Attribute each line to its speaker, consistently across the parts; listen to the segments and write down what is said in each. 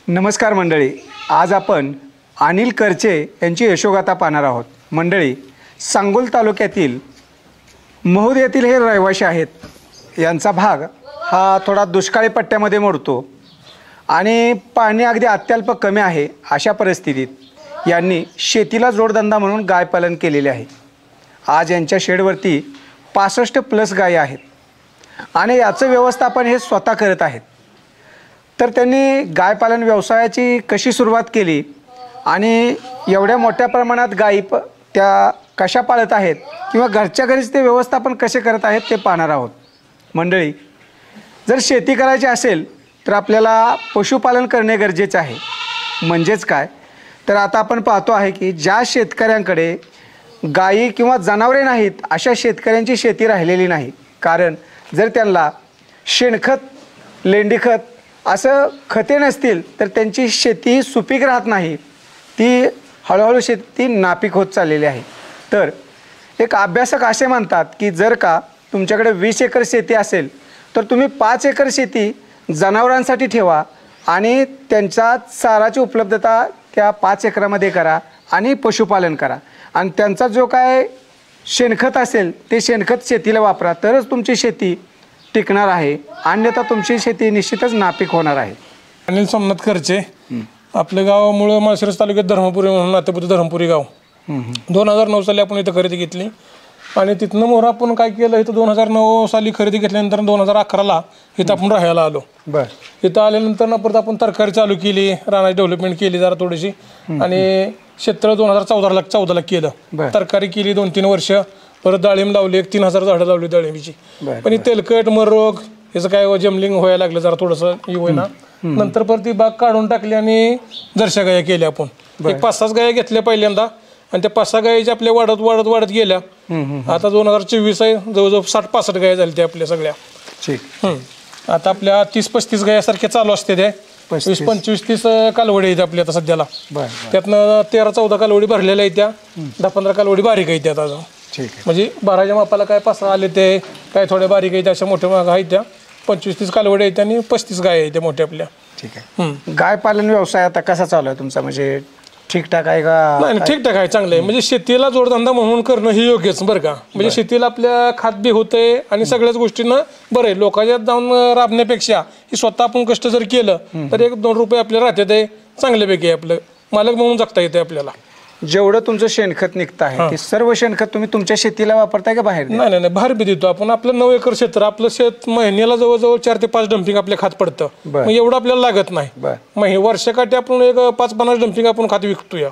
Speaker 1: नमस्कार मंडळी, आज आपण अनिल करचे यांची यशोगाथा पाहणार आहोत. मंडळी, सांगोल तालुक्यातील महुद येथील हे रहिवासी आहेत. यांचा भाग हा थोडा दुष्काळी पट्ट्यामध्ये मोडतो आणि पाणी अगदी अत्यल्प कमी आहे. अशा परिस्थितीत यांनी शेतीला जोडधंदा म्हणून गाय पालन केलेले आहे. आज यांच्या शेडवरती 65+ गायी आहेत आणि याचं व्यवस्थापन हे स्वतः करत आहेत. तर त्यांनी गाय पालन व्यवसायाची कशी सुरुवात केली आणि एवढ्या मोठ्या प्रमाणात गायी त्या कशा पाळत आहेत किंवा घरच्या घरीच ते व्यवस्थापन कसे करत आहेत ते पाहणार आहोत. मंडळी, जर शेती करायची असेल तर आपल्याला पशुपालन करणे गरजेचे आहे. म्हणजेच काय तर आता आपण पाहतो आहे की ज्या शेतकऱ्यांकडे गायी किंवा जनावरे नाहीत अशा शेतकऱ्यांची शेती राहिलेली नाही. कारण जर त्यांना शेणखत, लेंडीखत असं खते नसतील तर त्यांची शेती सुपीक राहत नाही. ती हळूहळू शेती नापीक होत चाललेली आहे. तर एक अभ्यासक असे म्हणतात की जर का तुमच्याकडे 20 एकर शेती असेल तर तुम्ही 5 एकर शेती जनावरांसाठी ठेवा आणि त्यांच्या चाराची उपलब्धता त्या 5 एकरामध्ये करा आणि पशुपालन करा आणि त्यांचा जो काय शेणखत असेल ते शेणखत शेतीला वापरा, तरच तुमची शेती टिकणार आहे. अन्यथा तुमची शेती निश्चितच नापीक होणार आहे.
Speaker 2: अनिल सोमनाथ करचे, आपलं गाव मूळ माळशिरस तालुक्यात धर्मपुरी म्हणून नातेपुते धर्मपुरी गाव. 2009 साली आपण इथं खरेदी घेतली आणि तिथनं मोहर आपण काय केलं, इथं 2009 साली खरेदी घेतल्यानंतर 2011ला इथं आपण राहायला आलो. इथं आल्यानंतर ना परत आपण तरकारी चालू केली, रानाची डेव्हलपमेंट केली जरा थोडीशी आणि क्षेत्र 2014ला केलं. तरकारी केली 2-3 वर्ष, परत डाळिंब लावली, 3000 झाडं लावली डाळिंबीची. पण ही तेलकट, मर रोग याचं काय जमलिंग व्हायला लागलं जरा थोडंसं होईना. नंतर परत ती बाग काढून टाकली आणि जर्शा गाया केल्या आपण. एक 5-6 गाया घेतल्या पहिल्यांदा आणि त्या 5-6 गायीच्या आपल्या वाढत गेल्या. आता 2024 आहे, जवळजवळ 60-65 गाया झाल्या त्या आपल्या सगळ्या. आता आपल्या 30-35 गायासारख्या चालू असते त्या. 20-25-30 कालवडी आहेत आपल्या आता सध्याला. त्यातनं 13-14 कालवडी भरलेल्या आहेत त्या, 10-15 कालवडी बारीक आहेत त्यात अजून. म्हणजे 12च्या मापाला काय 5 आले ते, काय थोड्या बारीक आहेत अशा मोठ्या माग आहेत त्या. 25-30 कालवडी आहेत आणि 35 गाय आहेत त्या मोठ्या आपल्या.
Speaker 1: ठीक आहे. गाय पालन व्यवसाय आता कसा चालू आहे तुमचा? म्हणजे ठीकठाक आहे का?
Speaker 2: नाही, ठीकठाक आहे, चांगलं आहे. म्हणजे शेतीला जोडधंदा म्हणून करणं हे योग्यच बरं का. म्हणजे शेतीला आपल्या खात बी होतंय आणि सगळ्याच गोष्टींना बरं आहे. लोकांच्या जाऊन राबण्यापेक्षा ही स्वतः आपण कष्ट जर केलं तर 1-2 रुपये आपल्याला राहतात आहे, चांगल्यापैकी आपलं मालक म्हणून जगता येते आपल्याला.
Speaker 1: जेवढं तुमचं शेणखत निघतं आहे ते सर्व शेणखत तुम्ही तुमच्या शेतीला वापरताय का बाहेर?
Speaker 2: नाही, बाहेर बी देतो आपण. आपलं 9 एकर क्षेत्र, आपलं शेत महिन्याला जवळजवळ 4 ते 5 डम्पिंग आपल्या खात पडतं. मग एवढं आपल्याला लागत नाही. मग वर्षाकाठी आपण एक 5-50 डम्पिंग आपण खात विकतो या.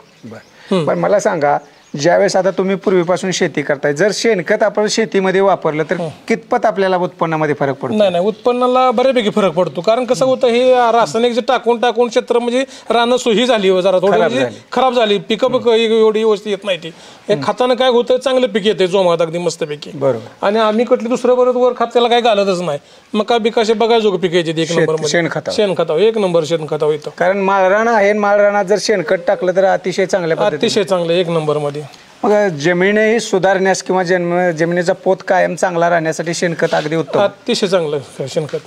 Speaker 1: पण मला सांगा, ज्यावेळेस आता तुम्ही पूर्वीपासून शेती करताय, जर शेणखत आपण शेतीमध्ये वापरलं तर कितपत आपल्याला उत्पन्नामध्ये फरक पडतो?
Speaker 2: नाही, उत्पन्नाला बऱ्यापैकी फरक पडतो. कारण कसं होतं, हे रासायनिक जे टाकून क्षेत्र म्हणजे रानं सोही झाली जरा थोडी म्हणजे खराब झाली. पिकं एवढी व्यवस्थित येत नाही. ती खतानं काय होतं, चांगलं पीक येते जोमात अगदी मस्तपैकी.
Speaker 1: बरोबर.
Speaker 2: आणि आम्ही कुठली दुसरं बरोबर वर खात त्याला काय घालतच नाही. मका बिकाशे बघायचो पीक यायचे 1 नंबर शेणखतावर 1 नंबर शेणखतावर येतं.
Speaker 1: कारण माळरान आहे, माळरानात जर शेणखत टाकलं तर अतिशय
Speaker 2: चांगलं 1 नंबर मध्ये.
Speaker 1: मग जमिनी सुधारण्यास किंवा जमिनीचा पोत कायम चांगला राहण्यासाठी शेणखत अगदी उत्तम,
Speaker 2: अतिशय चांगलं शेणखत.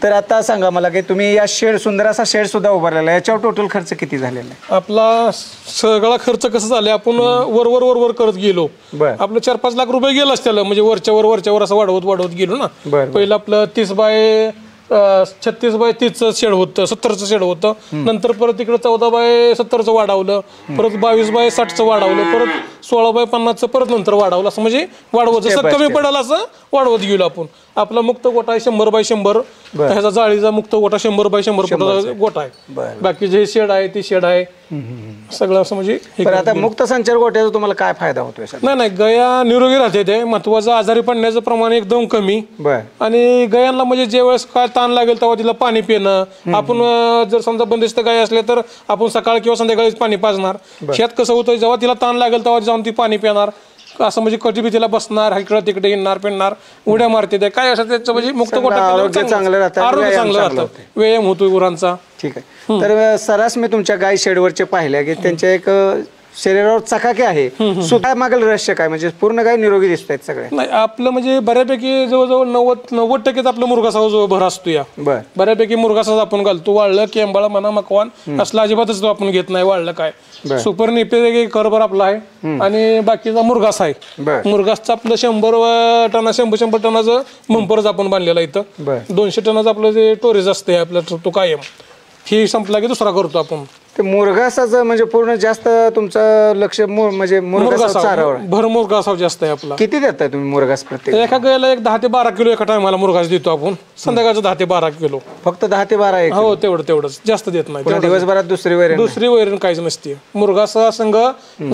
Speaker 1: तर आता सांगा मला की तुम्ही या सुंदर असा शेड सुद्धा उभारलेला आहे, याच्यावर टोटल खर्च किती झालेला आहे?
Speaker 2: आपला सगळा खर्च कसं झाला, आपण वर करत गेलो. आपलं 4-5 लाख रुपये गेलाच त्याला. म्हणजे वरच्यावर असं वाढवत गेलो ना. पहिलं आपलं 30 बाय 36 बाय 30चं शेड होतं, 70चं शेड होतं. नंतर परत तिकडं 14 बाय 70चं वाढवलं, परत 22 बाय 60चं वाढवलं, परत 16 बाय 50चं परत नंतर वाढवलं. असं म्हणजे वाढवत जसं कमी पडाल असं वाढवत गेलो आपण. आपला मुक्त गोठा आहे 100 बाय 100. ह्याचा जाळीचा मुक्त गोठा 100 बाय 100 फुटाचा गोठा आहे. बाकी जे शेड आहे ते शेड आहे सगळं असं. म्हणजे
Speaker 1: आता मुक्त संचार गोठ्याचा तुम्हाला काय फायदा होतोय?
Speaker 2: नाही, गया निरोगी राहते. ते महत्वाचं, आजारी पडण्याचं प्रमाण एकदम कमी. आणि गयांना म्हणजे ज्यावेळेस काय ताण लागेल तेव्हा तिला पाणी पिणं. आपण जर समजा बंदिस्त गाय असले तर आपण सकाळ किंवा संध्याकाळीच पाणी पाजणार. शेत कसं होतं, जेव्हा तिला ताण लागेल तेव्हा जाऊन ती पाणी पिणार. असं म्हणजे कधी बी तिला बसणार, इकडं तिकडे येणार, पिणार, उड्या मारते ते काय असं त्याचं म्हणजे मुक्त गोठा
Speaker 1: आरोग्य चांगलं राहतं,
Speaker 2: व्यायाम होतो गुरांचा.
Speaker 1: ठीक आहे. तर सरास मी तुमच्या गाय शेडवरचे पाहिल्या की त्यांच्या एक शरीरावर चकाकी आहे सुद्धा मागील रहस्य काय म्हणजे पूर्ण काय निरोगी दिसत आहेत सगळे?
Speaker 2: नाही आपलं म्हणजे बऱ्यापैकी जवळजवळ 90% आपलं मुरघासावर जो भर असतो या
Speaker 1: बर
Speaker 2: बऱ्यापैकी मुरघासाच आपण घालतो. वाळलं केंबाळा म्हणा मकवान असलं अजिबातच तो आपण घेत नाही. वाळलं काय सुपर निपे करभर आपला आहे आणि बाकीचा मुरघास आहे. मुरघासचं आपलं 100 टनाचं मंपरच आपण बांधलेला इथं. 200 टनाचं आपलं जे टोरेज असते आपलं तो कायम ही संपला की दुसरा करतो आपण.
Speaker 1: ते मुरघासाचं म्हणजे पूर्ण जास्त तुमचं लक्ष म्हणजे मुरघासावर
Speaker 2: भर मुरघासाव जास्त आहे आपला.
Speaker 1: किती देताय तुम्ही मुरघास प्रत्येक?
Speaker 2: एका गायला 10 ते 12 किलो एका टायमाला मुरघास देतो आपण. संध्याकाळचं 10 ते 12 किलो.
Speaker 1: फक्त 10 ते 12?
Speaker 2: हो तेवढंच जास्त देत नाही.
Speaker 1: दिवसभरात दुसरी
Speaker 2: वैरण काहीच नसते. मुरघासा संघ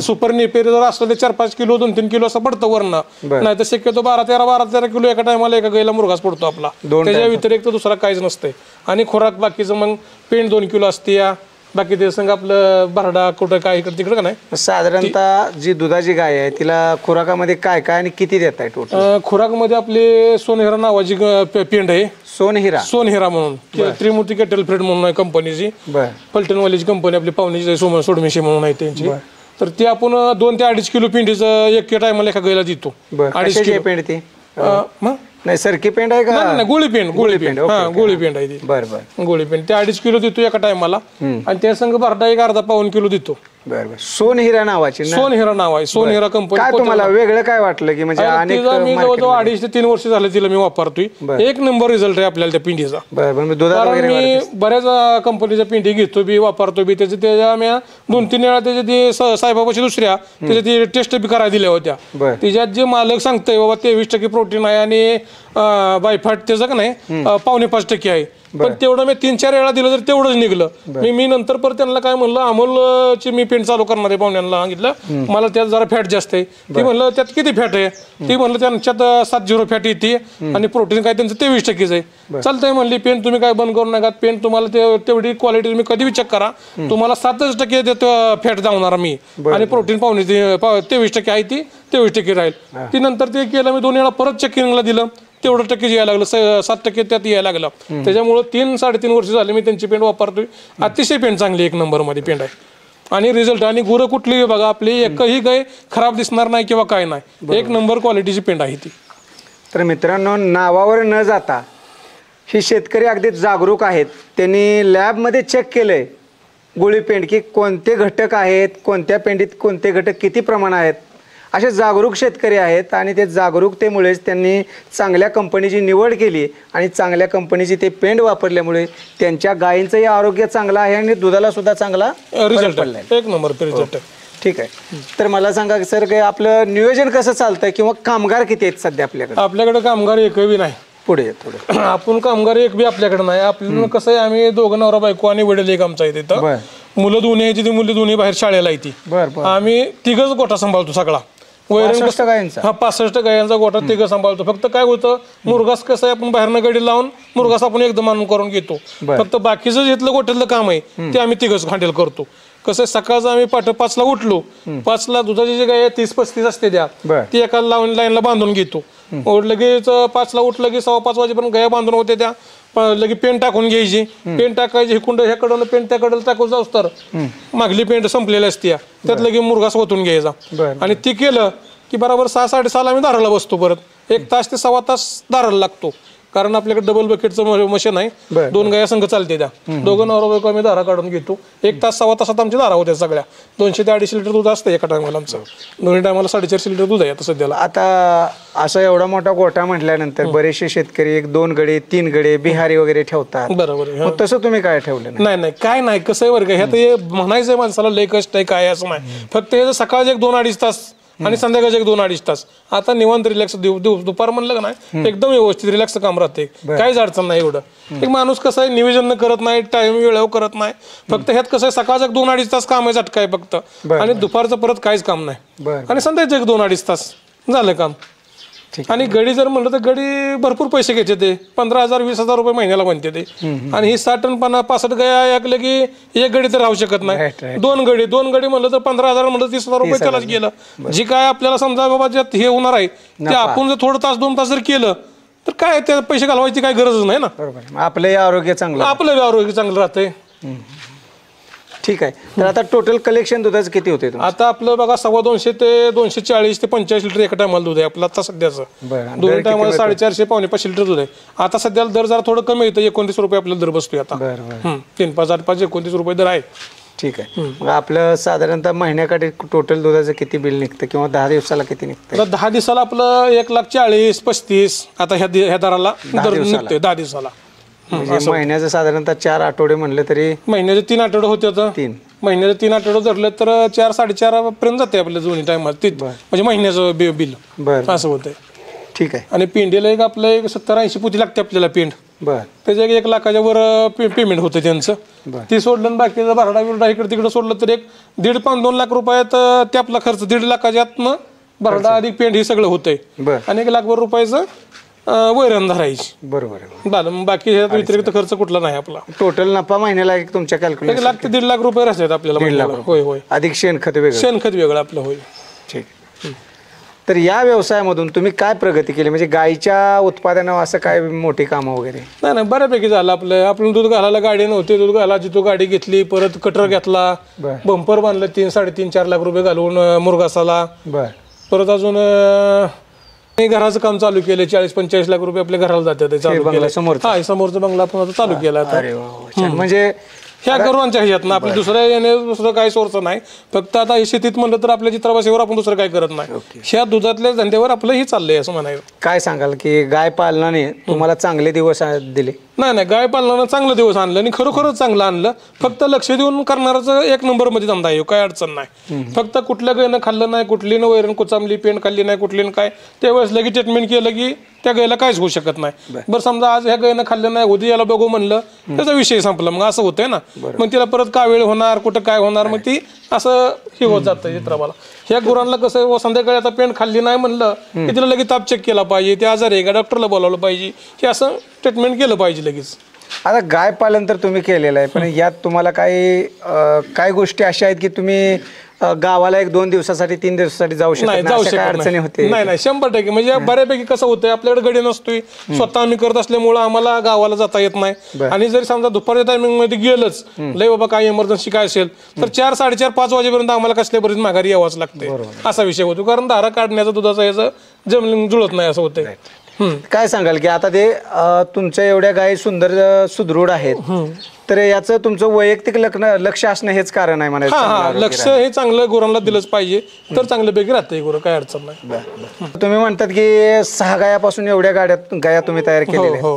Speaker 2: सुपर नेपेर जर असलं ते 4-5 किलो 2-3 किलो असं पडतं वरण. नाही तर शक्यतो 12-13 किलो एका टायमाला एका गायला मुरघास पडतो आपला. त्याच्या व्यतिरिक्त दुसरा काहीच नसतंय. आणि खोराक बाकीचं मग पेंट 2 किलो असते या बाकी ते संघ आपलं भरडा कुठं काय इकडे तिकडे का नाही.
Speaker 1: साधारणतः जी दुधाची गाय आहे तिला खुराकामध्ये काय काय आणि किती देताय टोटल?
Speaker 2: खुराकमध्ये आपले सोनहिरा नावाची पेंड आहे. सोनहिरा म्हणून त्रिमूर्ती कॅटल फीड म्हणून आहे कंपनीची. पलटणवालीची कंपनी आपली पाहुण्याची सोडमेशी म्हणून आहे त्यांची. तर ती आपण 2 ते 2.5 किलो पेंडीचं एक टायमाला एका गायला देतो.
Speaker 1: 2.5 किलो पेंड ती नाही सरकी पेंड आहे का?
Speaker 2: नाही गोळी पेंड हा गोळी पेंड आहे ती.
Speaker 1: बरं
Speaker 2: गोळी पेंड ते 2.5 किलो देतो एका टायमाला आणि त्या संघ भरडा एक अर्धा-पाऊण किलो देतो.
Speaker 1: बरं सोनहिरा नावाची
Speaker 2: सोनहिरा नाव आहे. सोनहिरा कंपनी.
Speaker 1: काय तुम्हाला वेगळं काय वाटलं की म्हणजे
Speaker 2: मी जवळजवळ 2.5 ते 3 वर्ष झाले तिला मी वापरतोय. एक नंबर रिझल्ट आहे आपल्याला त्या पिंडीचा. कारण मी बऱ्याच कंपनीच्या पिंडी घेतो बी वापरतो बी. त्याच्या मी 2-3 वेळा त्याच्या साहेबापाशी दुसऱ्या त्याच्या ती टेस्ट बी करायला दिल्या होत्या. त्याच्यात जे मालक सांगतोय बाबा 23% प्रोटीन आहे आणि बायफॅट त्याचं का नाही 4.5% आहे. पण तेवढं मी 3-4 वेळा दिलं तर तेवढंच निघलं. मी नंतर परत त्यांना काय म्हणलं अमोलची मी पेंट चालू करणार आहे पाहुण्यांना सांगितलं मला त्यात जरा फॅट जास्त आहे. ती म्हणलं त्यात किती फॅट आहे? ती म्हणलं त्यांच्यात 7 फॅट येते आणि प्रोटीन काय त्यांचं 23% आहे. चालतंय म्हणली पेंट तुम्ही काय बंद करू नका. पेंट तुम्हाला तेवढी क्वालिटी तुम्ही कधी बी चेक करा तुम्हाला 7% फॅट जाणार मी आणि प्रोटीन 23% आहे ती 23% राहील. ती नंतर ते केलं मी 2 वेळा परत चेकिंगला दिलं तेवढं टक्के यायला लागलं 7% त्यात यायला लागलं. त्याच्यामुळे 3-3.5 वर्ष झाले मी त्यांची पेंट वापरतोय. अतिशय पेंट चांगली 1 नंबर मध्ये पेंट आहे आणि रिझल्ट. आणि गुरं कुठली बघा आपली एकही गाय खराब दिसणार नाही किंवा काय नाही. 1 नंबर क्वालिटीची पेंट आहे ती.
Speaker 1: तर मित्रांनो नावावर न जाता ही शेतकरी अगदी जागरूक आहेत. त्यांनी लॅबमध्ये चेक केलंय गोळी पेंट की कोणते घटक आहेत कोणत्या पेंडीत कोणते घटक किती प्रमाण आहेत. असे जागरूक शेतकरी आहेत आणि ते जागरूकतेमुळेच त्यांनी चांगल्या कंपनीची निवड केली आणि चांगल्या कंपनीची ते पेंड वापरल्यामुळे त्यांच्या गायींचंही आरोग्य चांगलं आहे आणि दुधाला सुद्धा चांगला
Speaker 2: रिझल्ट पडलाय. 1 नंबर रिझल्ट.
Speaker 1: ठीक आहे. तर मला सांगा सर काय आपलं नियोजन कसं चालतंय किंवा कामगार किती आहेत सध्या आपल्याकडे?
Speaker 2: आपल्याकडे कामगार एकही नाही.
Speaker 1: पुढे थोडं
Speaker 2: आपण कामगार एक बी आपल्याकडे नाही. आपल्याला कसं आहे आम्ही 2 नवरा बायको आणि वडील एक आमचा आहे तिथं. मुलं दोन्ही आहे ती मुलं दोन्ही बाहेर शाळेला येते. आम्ही 3घच गोठा सांभाळतो सगळा. वैरण 65 गायांचा गोठा 3 सांभाळतो. फक्त काय होतं मुरघास कसं आहे आपण बाहेरनं गडी लावून मुरघास आपण एकदम आणून करून घेतो. फक्त बाकीचं घेतलं गोठ्यातलं काम आहे ते आम्ही 3घच हँडल करतो. कसं सकाळचं आम्ही 5:00ला उठलो 5ला दुधाची जी गाय 30-35 असते त्या ती एका लाईनला बांधून घेतो. लगेच 5ला उठलं की 5:15 वाजेपर्यंत गाया बांधून होते त्या. लगे पेंट टाकून घ्यायची. पेंट टाकायची हिकुंड ह्याकडून पेंट त्याकडे टाकून जाऊस तर मागली पेंट संपलेली असते त्यात लगे मुरघास ओतून घ्यायचा. आणि ती केलं की बरोबर 6-6:30 आम्ही दाराला बसतो. परत 1 तास ते 1.25 तास दाराला लागतो. कारण आपल्याकडे डबल बकेटचं मशीन आहे. 2 गाया संघ चालते त्या. 2 नवरा बायको आम्ही धारा काढून घेतो. 1 तास 1.25 तासात आमची धारा होत्या सगळ्या. 200 ते 250 लिटर दूध असतं एका टायमाला आमचं. दोन्ही टायमाला 450 लिटर दूध आहे आता सध्याला.
Speaker 1: आता असा एवढा मोठा गोठा म्हटल्यानंतर बरेचसे शेतकरी 1-2 गडे 3 गडे बिहारी वगैरे ठेवतात.
Speaker 2: बरोबर.
Speaker 1: तसं तुम्ही काय ठेवलं?
Speaker 2: नाही काय नाही. कसं आहे बरं का ह्यात हे म्हणायचंय माणसाला लय कष्ट आहे काय असं नाही. फक्त हे सकाळचे 1-2-2.5 तास आणि संध्याकाळचे 1-2-2.5 तास. आता निवांत रिलॅक्स दुपार म्हणलं का नाही एकदम व्यवस्थित रिलॅक्स काम राहते. काहीच अडचण नाही. एवढं एक माणूस कसं आहे नियोजन करत नाही टाइम वेळेवर करत नाही. फक्त ह्यात कसं आहे सकाळचं 2-2.5 तास काम आहे झटका आहे फक्त आणि दुपारचं परत काहीच काम नाही आणि संध्याकाळचं 1-2-2.5 तास झालं काम. आणि गडी जर म्हणलं तर गडी भरपूर पैसे घ्यायचे ते 15,000-20,000 रुपये महिन्याला म्हणते ते. आणि ही 60 टन 65 गाया ऐकलं की एक गडी तर राहू शकत नाही. 2 गडी म्हणलं तर 15,000 म्हणलं 30,000 रुपये त्यालाच गेलं. जी काय आपल्याला समजा बाबा ज्यात हे होणार आहे ते आपण जर थोडं तास 2 तास जर केलं तर काय त्या पैसे घालवायची काय गरज नाही ना.
Speaker 1: आपलं आरोग्य चांगलं
Speaker 2: राहतंय.
Speaker 1: ठीक आहे. तर आता टोटल कलेक्शन दुधाचं किती होते तुमचं?
Speaker 2: आता आपलं बघा 250 ते 240 ते 45 लिटर एका टायमाला दूध आहे आपलं आता सध्याचं.
Speaker 1: बरं.
Speaker 2: दोन टायमाला 450 पावणे 500 लिटर दूध आहे. आता सध्याला दर जरा थोडं कमी येतं, 29 रुपये आपल्याला दर बसतोय आता.
Speaker 1: बरं.
Speaker 2: 3, 5, 8, 5, 29 रुपये दर आहे.
Speaker 1: ठीक आहे. मग आपलं साधारणतः महिन्याकडे टोटल दुधाचं किती बिल निघतं किंवा 10 दिवसाला किती निघतं?
Speaker 2: आता 10 दिवसाला आपलं 1,40,35 आता ह्या दराला दर निघतोय 10 दिवसाला.
Speaker 1: म्हणजे महिन्याचं साधारणतः 4 आठवडे म्हणलं तरी
Speaker 2: महिन्याचे 3 आठवडे होते आता.
Speaker 1: 3
Speaker 2: महिन्याचे 3 आठवडे धरले तर 4-4.5 पर्यंत जाते आपल्या दोन्ही टायमात म्हणजे महिन्याचं बिल.
Speaker 1: बरं.
Speaker 2: असं होतंय.
Speaker 1: ठीक आहे.
Speaker 2: आणि पेंडीला एक आपलं 70-80 पोती लागते आपल्याला पेंड.
Speaker 1: बरं.
Speaker 2: त्याच्या 1 लाखाच्या वर पेमेंट होतं त्यांचं. ती सोडलं आणि बाकीचा भरडा बिरडा इकडे तिकडे सोडलं तर 1.5-2 लाख रुपयात ते आपला खर्च 1.5 लाखाच्या आतनं भरडा अधिक पेंड हे सगळं होतंय.
Speaker 1: बरं.
Speaker 2: आणि 1 लाख रुपयाचं वैरण धरायची.
Speaker 1: बरोबर आहे.
Speaker 2: झालं. मग बाकी ह्यात व्यतिरिक्त खर्च कुठला नाही आपला.
Speaker 1: टोटल नफा महिन्याला एक तुमच्या
Speaker 2: 1
Speaker 1: कॅल्क्युलेशन
Speaker 2: लाख ते 1.5 लाख रुपये राहतात आपल्याला महिन्याला. होय
Speaker 1: अधिक शेणखत वेगळं.
Speaker 2: शेणखत वेगळं आपलं. होय.
Speaker 1: ठीक. तर या व्यवसायामधून तुम्ही काय प्रगती केली म्हणजे गायीच्या उत्पादनावर असं काय मोठी कामं वगैरे?
Speaker 2: नाही बऱ्यापैकी झालं आपलं. आपण दूध घालायला गाडी नव्हती, दूध घाला जिथं गाडी घेतली, परत कटर घेतला, बंपर बांधलं 3-3.5-4 लाख रुपये घालून मुरगासाला. परत अजून घराचं काम चालू केलं 40-45 लाख रुपये आपल्या घराला जातात. चालू केलं समोरचा बंगला आपण आता चालू केला.
Speaker 1: म्हणजे
Speaker 2: ह्या गरवांच्या ह्याच्यात आपल्या दुसरं काही सोर्स नाही. फक्त आता हे शेतीत म्हणलं तर आपल्या चित्राबासीवर आपण दुसरं काय करत नाही. ह्या दुधातल्या धंद्यावर आपलं हे चाललंय असं म्हणायचं.
Speaker 1: काय सांगाल की गाय पालनाने तुम्हाला चांगले दिवस दिले?
Speaker 2: नाही गाय पालनानं चांगलं दिवस आणलं आणि खरोखरच चांगलं आणलं. फक्त लक्ष देऊन करणाराचं 1 नंबरमध्ये धंदा आहे, काय अडचण नाही. फक्त कुठल्या गायनं खाल्लं नाही, कुठलीनं वैरण कुचामली, पेंड खाल्ली नाही, कुठलीनं काय, त्यावेळेस लगेच ट्रीटमेंट केलं की त्या गायला काहीच होऊ शकत नाही. बरं समजा आज ह्या गायनं खाल्लं नाही, उद्या याला बघू म्हणलं त्याचा विषय संपला. मग असं होतंय ना. मग तिला परत का वेळ होणार, कुठं काय होणार, मग ती असं हे होत जातं चित्राबाला. ह्या गुरांना कसं संध्याकाळी आता पेंड खाल्ली नाही म्हणलं की तिला लगेच ताप चेक केला पाहिजे, ते आजार आहे का डॉक्टरला बोलावलं पाहिजे, हे असं ट्रीटमेंट केलं पाहिजे लगेच.
Speaker 1: आता गाय पालन तर तुम्ही केलेलं आहे, पण यात तुम्हाला काही गोष्टी अशा आहेत की तुम्ही गावाला 1-2 दिवसासाठी 3 दिवसासाठी जाऊ शकत नाही, अडचणी होते?
Speaker 2: नाही 100% म्हणजे बऱ्यापैकी कसं होतंय आपल्याकडे गडी नसतोय, स्वतः आम्ही करत असल्यामुळं आम्हाला गावाला जाता येत नाही. आणि जरी समजा दुपारच्या टायमिंग मध्ये गेलंच लय बाबा काय इमर्जन्सी काय असेल तर 4-4:30-5 वाजेपर्यंत आम्हाला कसल्यापर्यंत माघारी यावंच लागते. असा विषय होतो, कारण धारा काढण्याचा दुधाचा याचं जमलं जुळत नाही असं होतंय.
Speaker 1: काय सांगाल की आता ते तुमच्या एवढ्या गायी सुंदर सुदृढ आहेत, तर याचं तुमचं वैयक्तिक लक्ष असणं हेच कारण आहे म्हणायचं?
Speaker 2: लक्ष हे चांगलं गुरांना दिलंच पाहिजे तर चांगल्यापैकी राहते गुरं, काय अडचण नाही.
Speaker 1: तुम्ही म्हणतात की 6 गायापासून एवढ्या गाया तुम्ही तयार केलेल्या,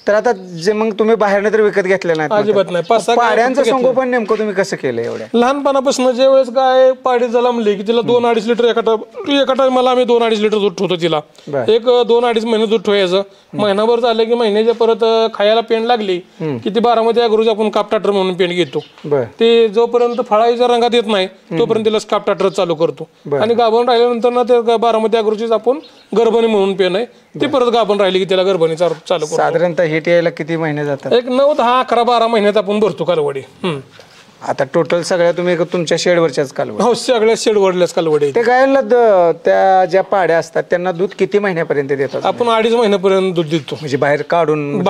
Speaker 1: तर आता जे मग तुम्ही बाहेरनं तर विकत घेतले नाही?
Speaker 2: अजिबात नाही. 5-6
Speaker 1: पाड्यांचं संगोपन नेमकं तुम्ही कसं केलं एवढ्या?
Speaker 2: लहानपणापासून ज्या वेळेस गाय पाडी जलमली की तिला 2-2.5 लिटर एका टायमाला आम्ही 2-2.5 लिटर दूध ठेवतो तिला. 1-2-2.5 महिने दूध ठेवायचं. महिनाभर झालं की महिन्याच्या परत खायला पेंड लागली की ती 12 अगरूज आपण काप टाटर म्हणून पेंड घेतो. ते जोपर्यंत फळाईच्या रंगात येत नाही तोपर्यंत तिला काप टाटर चालू करतो. आणि गाभण राहिल्यानंतर ना ते 12 अगरूचीच आपण गर्भणी म्हणून पेन आहे ती परत गाभण राहिली की त्याला गर्भणी चालू करतो.
Speaker 1: साधारणतः हिट यायला किती महिने जातात?
Speaker 2: 9-10-11-12 महिन्यात आपण भरतो कालवडी.
Speaker 1: आता टोटल सगळ्या तुम्ही तुमच्या शेडवरच्याच कालवडी?
Speaker 2: हो, सगळ्या शेडवरल्याच कालवडी.
Speaker 1: ते गायला त्या ज्या पाड्या असतात त्यांना दूध किती महिन्यापर्यंत देतात?
Speaker 2: आपण 2.5 महिन्यापर्यंत दूध देतो. म्हणजे
Speaker 1: बाहेर काढून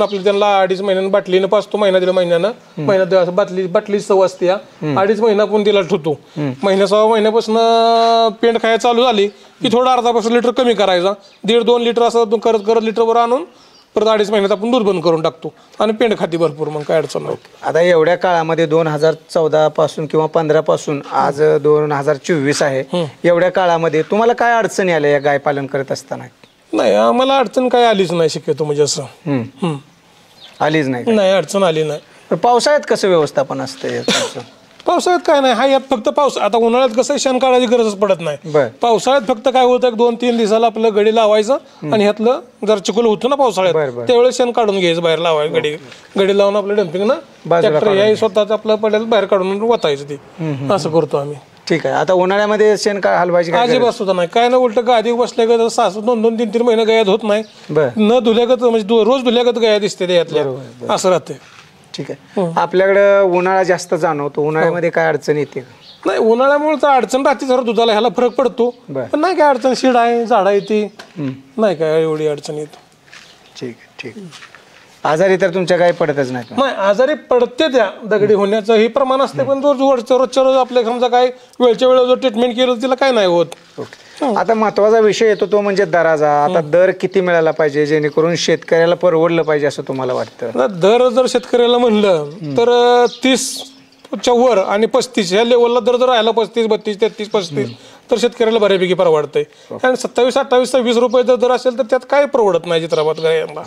Speaker 2: आपल्याला त्यांना 2.5 महिन्यानं बाटलीनं पाचतो. महिना दिला महिन्यानं बाटली सव असते. 2.5 महिना आपण तिला ठेवतो. 6व्या महिन्यापासून पेंड खायला चालू झाली की थोडं 1/2 लिटर कमी करायचा. 1.5-2 लिटर असं करत करत लिटरवर आणून परत 2.5 महिन्यात आपण दूध बंद करून टाकतो आणि पेंड खाती भरपूर. मग काय अडचण नाही.
Speaker 1: आता एवढ्या काळामध्ये 2014 पासून किंवा 15 पासून आज 2024 आहे, एवढ्या काळामध्ये तुम्हाला काय अडचणी आल्या या गाय पालन करत असताना?
Speaker 2: नाही, आम्हाला अडचण काय आलीच नाही शक्यतो. म्हणजे असं
Speaker 1: आलीच नाही
Speaker 2: अडचण आली नाही.
Speaker 1: पावसाळ्यात कसं व्यवस्थापन असतं?
Speaker 2: पावसाळ्यात काय नाही, हा यात फक्त आता उन्हाळ्यात कसं शेण काढायची गरजच पडत नाही. पावसाळ्यात फक्त काय होतं 2-3 दिवसाला आपलं गडी लावायचं आणि ह्यातलं जर चिखल होतं ना पावसाळ्यात त्यावेळेस शेण काढून घ्यायचं, बाहेर लावायचं. गडी लावून आपलं डम्पिंग ना ट्रॅक्टर स्वतःच आपलं पडेल बाहेर काढून वतायचं. ते असं करतो आम्ही.
Speaker 1: ठीक आहे. आता उन्हाळ्यामध्ये शेण हलवायची
Speaker 2: अजिबात सुद्धा नाही, काय ना. उलट गादी बसल्यागत 2-3 महिने गयात होत नाही, न धुल्यागत म्हणजे रोज धुल्यागत गया दिसते यातल्या, असं राहते.
Speaker 1: ठीक आहे. आपल्याकडे उन्हाळा जास्त जाणवतो, उन्हाळ्यामध्ये काय अडचण येते?
Speaker 2: नाही, उन्हाळ्यामुळे तर अडचण राहते जरा दुधाला, ह्याला फरक पडतो. पण नाही काय अडचण, शिड आहे, झाडा येते, नाही काय एवढी अडचण येते.
Speaker 1: ठीक आहे. ठीक. आजारी तर तुमच्या काही पडतच नाही.
Speaker 2: नाही आजारी पडते त्या दगडी होण्याचं हे प्रमाण असते, पण रोजच्या रोज आपल्या समजा काय वेळच्या वेळेला जर ट्रीटमेंट केलं तिला काय नाही होत.
Speaker 1: आता महत्वाचा विषय येतो तो म्हणजे दराचा. आता दर किती मिळाला पाहिजे जेणेकरून शेतकऱ्याला परवडलं पाहिजे असं तुम्हाला वाटतं?
Speaker 2: दर जर शेतकऱ्याला म्हणलं तर 30च्या वर आणि 35 या लेवलला दर जर राहिला 35, 32, 33, 35 तर शेतकऱ्याला बऱ्यापैकी परवडतंय. आणि 27, 28, 20 रुपये जर दर असेल तर त्यात काय परवडत नाही चित्राबाद गायांना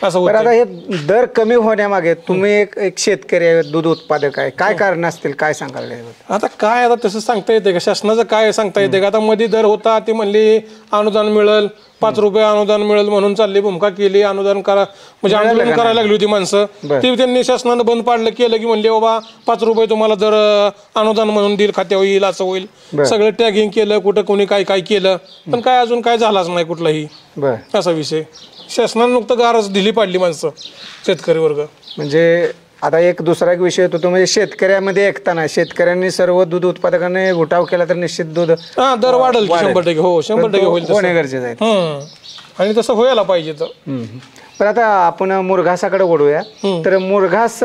Speaker 2: असं होतं.
Speaker 1: आता हे दर कमी होण्यामागे तुम्ही एक शेतकरी आहे, दूध उत्पादक आहे, काय कारण असतील काय सांगाल?
Speaker 2: आता काय आता तसं सांगता येते का? शासनाचं काय सांगता येते का? आता मध्ये दर होता ते म्हणले अनुदान मिळेल, 5 रुपये अनुदान मिळेल म्हणून चालली भूमिका केली. अनुदान करा म्हणजे आंदोलन करायला लागली होती माणसं. ती त्यांनी शासनानं बंद पाडलं, केलं की म्हणले बाबा 5 रुपये तुम्हाला दर अनुदान म्हणून देईल, खात्यावर येईल, असं होईल. सगळं टॅगिंग केलं, कुठं कोणी काय काय केलं, पण काय अजून काय झालाच नाही कुठलाही असा विषय. शासनानं नुकतं गारच दिली पाडली माणसं शेतकरी वर्ग.
Speaker 1: म्हणजे आता एक दुसरा एक विषय येतो तो म्हणजे शेतकऱ्यामध्ये एकता नाही. शेतकऱ्यांनी सर्व दूध उत्पादकांनी उठाव केला तर निश्चित दूध
Speaker 2: दर वाढेल 100%. हो 100% होईल,
Speaker 1: होणे गरजेचं आहे.
Speaker 2: आणि तसं व्हायला पाहिजे. तर
Speaker 1: पण आता आपण मुरघासाकडे वळूया. तर मुरघास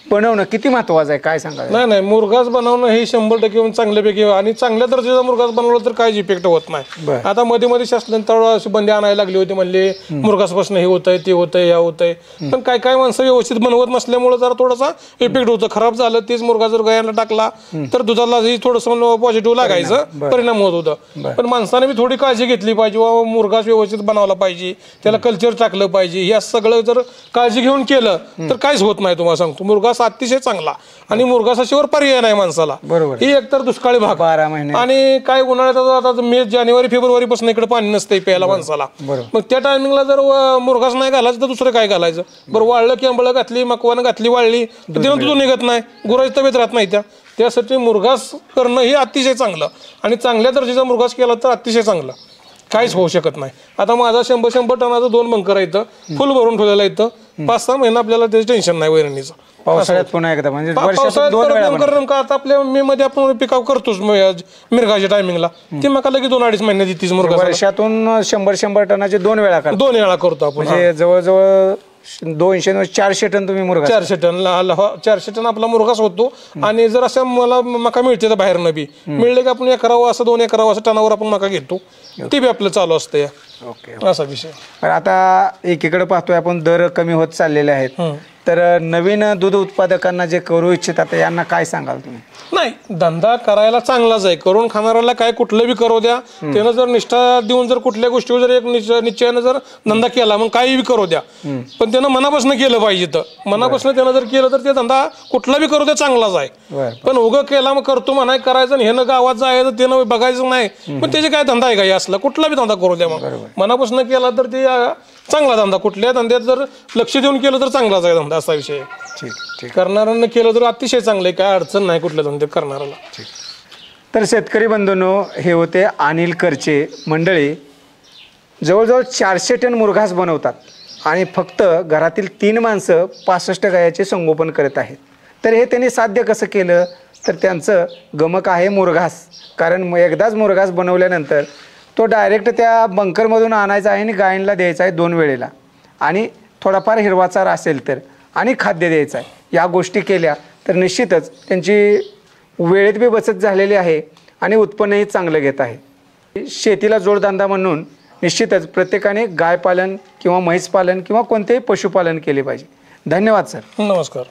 Speaker 1: बनवणं किती महत्वाचं आहे काय सांगा?
Speaker 2: नाही मुरघास बनवणं हे 100% चांगल्यापैकी आणि चांगल्या दर्जाचा मुरघास बनवलं तर काहीच इफेक्ट होत नाही. आता मध्ये मध्ये शासनाने अशी बंदी आणायला लागली होती, म्हणले मुरघासपासून हे होतंय, ते होतंय, या होतंय. पण काय काय माणसं व्यवस्थित बनवत नसल्यामुळे जरा थोडासा इफेक्ट होतं. खराब झालं तेच मुरघा जर गायांना टाकला तर दुधाला थोडंसं पॉझिटिव्ह लागायचं, परिणाम होत होता. पण माणसाने बी थोडी काळजी घेतली पाहिजे, बाबा मुरघास व्यवस्थित बनवला पाहिजे, त्याला कल्चर टाकलं पाहिजे. हे सगळं जर काळजी घेऊन केलं तर काहीच होत नाही. तुम्हाला सांगतो मुरघास अतिशय चांगला आणि मुरघासाशिवाय पर्याय नाही माणसाला.
Speaker 1: बरोबर.
Speaker 2: ही एकतर दुष्काळी भाग
Speaker 1: 12 महिने
Speaker 2: आणि काय उन्हाळ्यात आता मे, जानेवारी, फेब्रुवारी पासून इकडे पाणी नसतंय प्यायला माणसाला. मग त्या टायमिंगला जर मुरघास नाही घालायचं तर दुसरं काय घालायचं? बरं वाळलं की आंबळं घातली, मकवानं घातली, वाळली तर तिथून दूध निघत नाही, गुराची तब्येत राहत नाही. त्यासाठी मुरघास करणं हे अतिशय चांगलं आणि चांगल्या दर्जाचा मुरघास केला तर अतिशय चांगला. काहीच होऊ शकत नाही. आता माझा 100 टनाचं 2 बंकर आहे, फुल भरून ठेवलेलं आहे. 5-6 महिना आपल्याला त्याचं टेन्शन नाही वैरणीचं.
Speaker 1: पावसाळ्यात पुन्हा एकदा म्हणजे
Speaker 2: पावसाळ्यात 2 वेळा का आता आपल्या मे मध्ये आपण पिकाव करतोच मिरगाच्या टायमिंगला. ती मका लगेच 2-2.5 महिन्यात येतीच मुरघास.
Speaker 1: वर्षातून 100 टनाचे 2 वेळा करतो.
Speaker 2: 2 वेळा करतो आपण.
Speaker 1: म्हणजे जवळजवळ 200-400 टन तुम्ही मुरघास.
Speaker 2: 400 टन 400 टन आपला मुरघास होतो. आणि जर असं मला मका मिळते तर बाहेर बी मिळले की आपण 1 एकरावं असं 2 एकरावं असं टनावर आपण मका घेतो. ते बी आपलं चालू असतं.
Speaker 1: ओके,
Speaker 2: असा विषय.
Speaker 1: आता एकीकडे पाहतोय आपण दर कमी होत चाललेले आहेत. तर नवीन दूध उत्पादकांना जे करू इच्छितात यांना काय सांगाल तुम्ही?
Speaker 2: नाही धंदा करायला चांगलाच आहे. करून खाणाऱ्याला काय कुठलं बी करू द्या. त्यानं जर निष्ठा देऊन जर कुठल्या गोष्टीवर जर एक निश्चयानं जर धंदा केला मग काही बी करू द्या. पण त्यानं मनापासून केलं पाहिजे. तर मनापासून त्यानं जर केलं तर ते धंदा कुठला बी करू द्या चांगलाच आहे. पण उगं केला मग करतो म्हणाय करायचं हे गावात जायचं त्यानं बघायचं नाही. पण त्याचे काय धंदा आहे काही असला कुठला बी धंदा करू द्या. मग मनापासून केला तर ते चांगला धंदा. कुठल्या धंद्यात जर लक्ष देऊन केलं तर चांगलाच आहे धंदा असा विषय. करणाऱ्यानं केलं तर अतिशय चांगलं आहे, काय अडचण नाही कुठल्या धंद्यात करणाऱ्याला.
Speaker 1: तर शेतकरी बंधूंनो, हे होते अनिल करचे. मंडळी जवळजवळ 400 टन मुरघास बनवतात आणि फक्त घरातील 3 माणसं 65 गायाचे संगोपन करत आहेत. तर हे त्यांनी साध्य कसं केलं? तर त्यांचं गमक आहे मुरघास. कारण एकदाच मुरघास बनवल्यानंतर तो डायरेक्ट त्या बंकरमधून आणायचा आहे आणि गायींना द्यायचा आहे 2 वेळेला. आणि थोडाफार हिरवा चारा असेल तर आणि खाद्य द्यायचं आहे. या गोष्टी केल्या तर निश्चितच त्यांची वेळेत बी बचत झालेली आहे आणि उत्पन्नही चांगलं घेत आहे. शेतीला जोडधंदा म्हणून निश्चितच प्रत्येकाने गायपालन किंवा म्हैसपालन किंवा कोणतेही पशुपालन केले पाहिजे. धन्यवाद सर.
Speaker 2: नमस्कार.